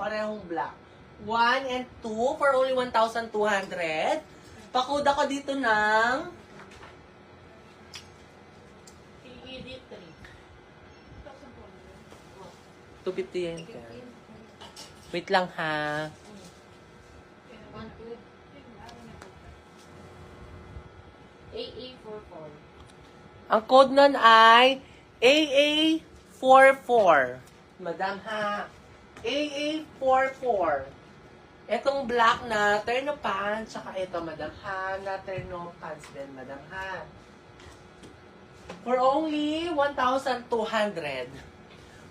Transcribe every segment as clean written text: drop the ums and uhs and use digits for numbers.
Parehong black. 1 and 2 for only 1,200. Pakuda ko dito ng ED3. 250 yen ka. Wait lang ha. 1, 2. AA44. Ang code nun ay AA44. Madam ha. AA44. Etong black na terno pants, tsaka ito, madam ha, na terno pants din, madam ha. For only 1,200.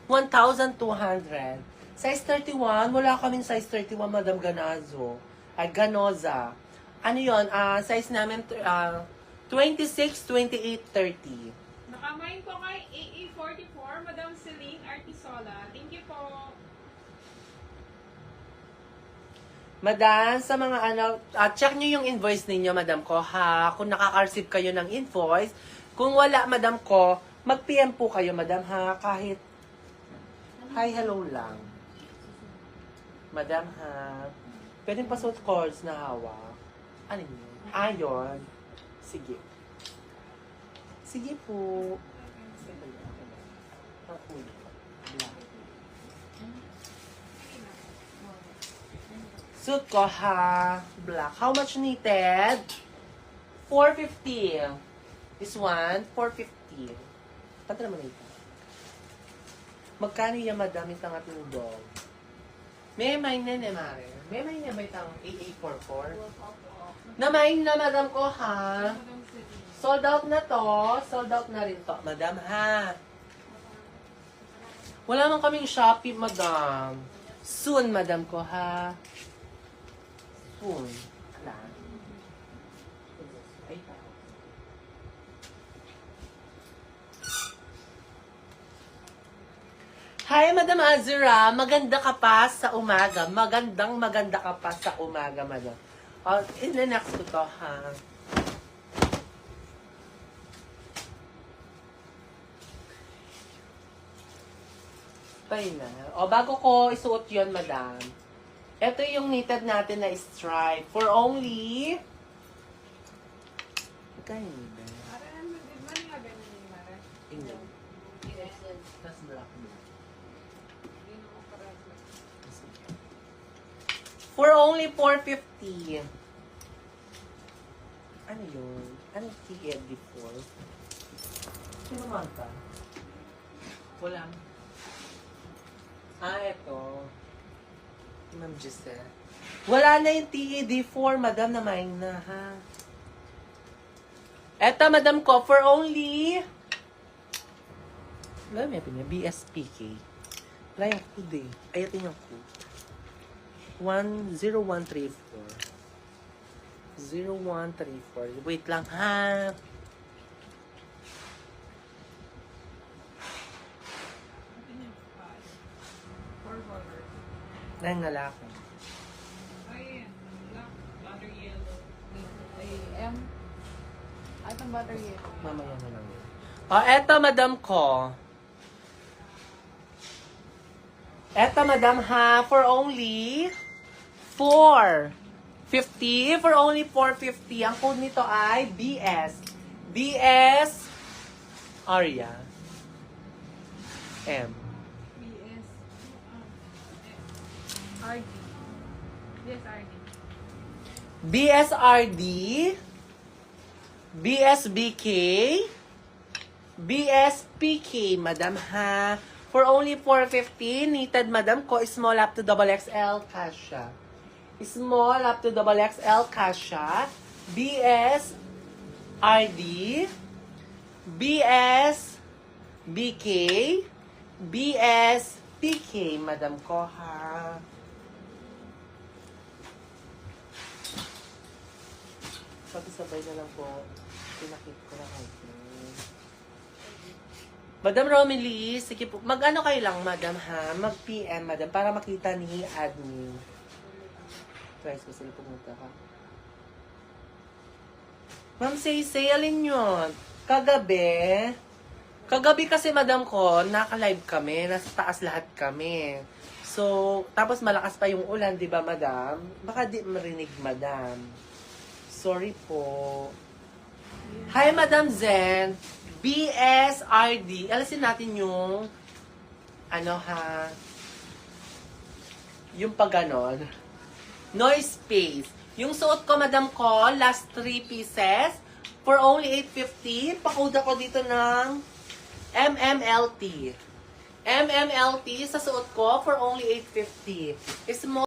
1,200. Size 31, wala kaming size 31, madam Ganazo. Ay, Ganoza. Ano yun? Size namin, 26, 28, 30. Nakamain po kay AA44, Madam Celine Artisola. Thank you po. Madam, sa mga ano, check nyo yung invoice ninyo, madam ko, ha? Kung nakaka-receive kayo ng invoice. Kung wala, madam ko, mag-PM po kayo, madam, ha? Kahit hi, hello lang. Madam, ha? Pwedeng pasuot cords na hawak. Ano yun? Ayon. Sige. Sige po. Ang ulo. Black. Suit ko ha. Black. How much needed? 450. This one, 450. Pati naman ito. Magkano yung madam itang ating dog? May main na mare. May main na ba itang AA44? Namain na madam ko ha. Madam Celine. Sold out na to. Sold out na rin to. Madam ha. Wala man kaming Shopee, madam. Soon, madam ko ha. Soon. Wala. Ay, hi, Madam Azura. Maganda ka pa sa umaga. Maganda ka pa sa umaga, madam. In-next ko to, ha. Pay na. O, bago ko isuot yon madam. Ito yung knitted natin na stripe. For only... Magkano ba? Para naman, di ba nga ganun yung Mara? Tingnan. XL. Tapos black mo. Hindi na ako parang. For only 450. Ano yun? Ano TLD4? Sino man ka? Wala. Ito. Si Ma'am Giselle. Wala na yung TED4, madam, na mine na, ha? Eto, madam ko, for only... Wala, may pinya, BSPK. Wala yung code eh. Ay, ito yung code. 10134. 0134. Wait lang, ha? Forward. Dahil nga lako. Ayan. Black, butter yellow. Ay, M. Ay, itong butter yellow. Mamaya na lang yun. Eto, madam ko. Eto, madam, ha? For only 450. For only 450. Ang code nito ay BS. BS Aria. M. BS. RD. Yes, RD. BSRD. BSBK. BSPK, madam, ha? For only 450, knitted, madam ko, small up to double XL, kasha. Small up to double XL, kasha. BSRD. BSBK. BSPK, madam ko, ha? Sabay na lang po. Pinakit ko na kayo. Madam Romilly, sige po. Mag-ano kayo lang, madam, ha? Mag-PM, madam, para makita ni admin. Twice ko sila pumunta ka. Ma'am Say, alin yun? Kagabi kasi, madam ko, naka-live kami. Nasa taas lahat kami. So, tapos malakas pa yung ulan, di ba, madam? Baka di marinig, madam. Sorry po. Hi, Madam Zen. BSRD. Alasin natin yung, ano ha, yung pag ganon. Noise space. Yung suot ko, madam ko, last 3 pieces for only 850. Pakuda ko dito ng MMLT. MMLT sa suot ko for only 850. Small